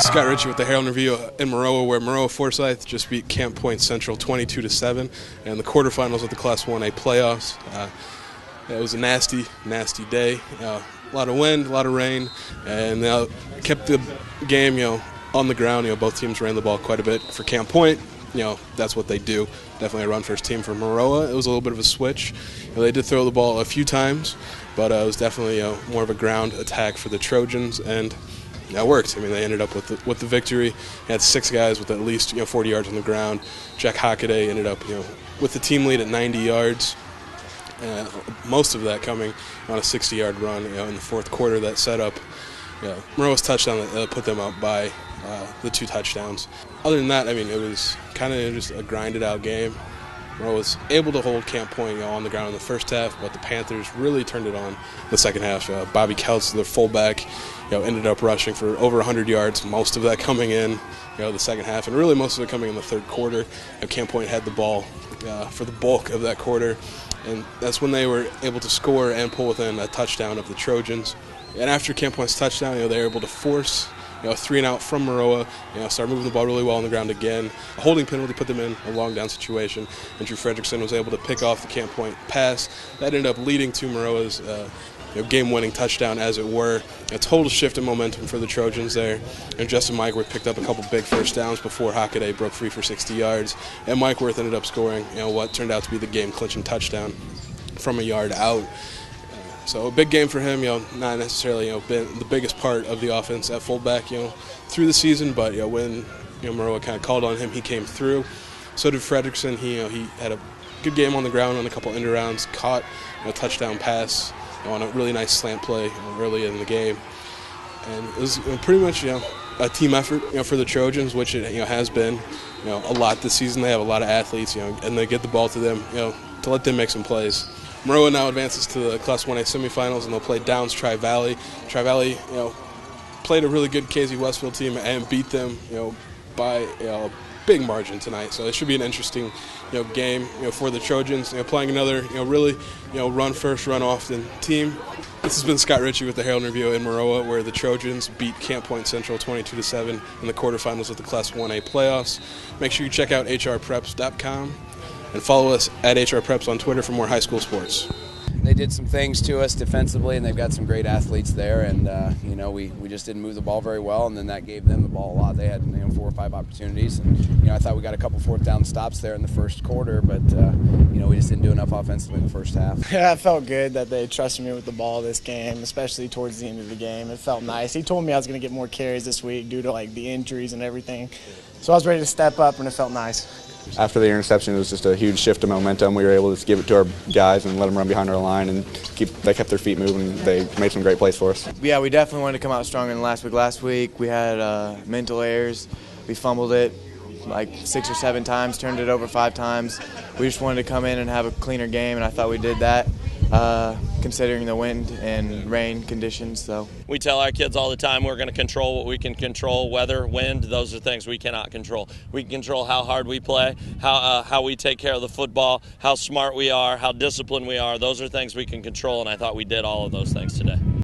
Scott Richey with the Herald Review in Maroa, where Maroa-Forsyth just beat Camp Point Central 22-7 in the quarterfinals of the Class 1A playoffs. It was a nasty, nasty day. A lot of wind, a lot of rain, and kept the game, on the ground. Both teams ran the ball quite a bit. For Camp Point, that's what they do. Definitely a run-first team. For Maroa, it was a little bit of a switch. They did throw the ball a few times, but it was definitely more of a ground attack for the Trojans, and that worked. They ended up with the victory. They had 6 guys with at least 40 yards on the ground. Jack Hockaday ended up with the team lead at 90 yards. Most of that coming on a 60-yard run in the fourth quarter that set up Maroa's touchdown that put them up by the 2 touchdowns. Other than that, it was kind of just a grinded-out game. Maroa was able to hold Camp Point on the ground in the first half, but the Panthers really turned it on the second half. Bobby Kelts, the fullback, ended up rushing for over 100 yards, most of that coming in the second half, and really most of it coming in the third quarter. Camp Point had the ball for the bulk of that quarter, and that's when they were able to score and pull within a touchdown of the Trojans. And after Camp Point's touchdown, they were able to force 3 and out from Maroa, start moving the ball really well on the ground again. A holding penalty put them in a long down situation, and Drew Fredrickson was able to pick off the Camp Point pass. That ended up leading to Maroa's game-winning touchdown, as it were. A total shift in momentum for the Trojans there. And Justin Mikeworth picked up a couple big first downs before Hockaday broke free for 60 yards. And Mikeworth ended up scoring what turned out to be the game-clinching touchdown from a yard out. So a big game for him, not necessarily been the biggest part of the offense at fullback, through the season, but when Maroa kind of called on him, he came through. So did Fredrickson. He had a good game on the ground on a couple end-arounds, caught a touchdown pass on a really nice slant play early in the game, and it was pretty much a team effort for the Trojans, which it has been a lot this season. They have a lot of athletes, and they get the ball to them to let them make some plays. Maroa now advances to the Class 1A semifinals, and they'll play Downs Tri-Valley. Tri-Valley, played a really good KZ Westfield team and beat them, by a big margin tonight. So it should be an interesting, game, for the Trojans. Playing another, really, run first, run often team. This has been Scott Richey with the Herald Review in Maroa, where the Trojans beat Camp Point Central 22-7 in the quarterfinals of the Class 1A playoffs. Make sure you check out hrpreps.com. and follow us at hrpreps on Twitter for more high school sports. They did some things to us defensively, and they've got some great athletes there, and we just didn't move the ball very well, and then that gave them the ball a lot. They had 4 or 5 opportunities, and I thought we got a couple 4th down stops there in the first quarter, but we just didn't do enough offensively in the first half. Yeah, it felt good that they trusted me with the ball this game, especially towards the end of the game. It felt nice. He told me I was going to get more carries this week due to the injuries and everything, so I was ready to step up, and it felt nice. After the interception, it was just a huge shift of momentum. We were able to give it to our guys and let them run behind our line, and they kept their feet moving. They made some great plays for us. Yeah, we definitely wanted to come out stronger than last week. Last week we had mental errors. We fumbled it 6 or 7 times, turned it over 5 times. We just wanted to come in and have a cleaner game, and I thought we did that, considering the wind and rain conditions. So we tell our kids all the time we're going to control what we can control. Weather, wind, those are things we cannot control. We can control how hard we play, how we take care of the football, how smart we are, how disciplined we are. Those are things we can control, and I thought we did all of those things today.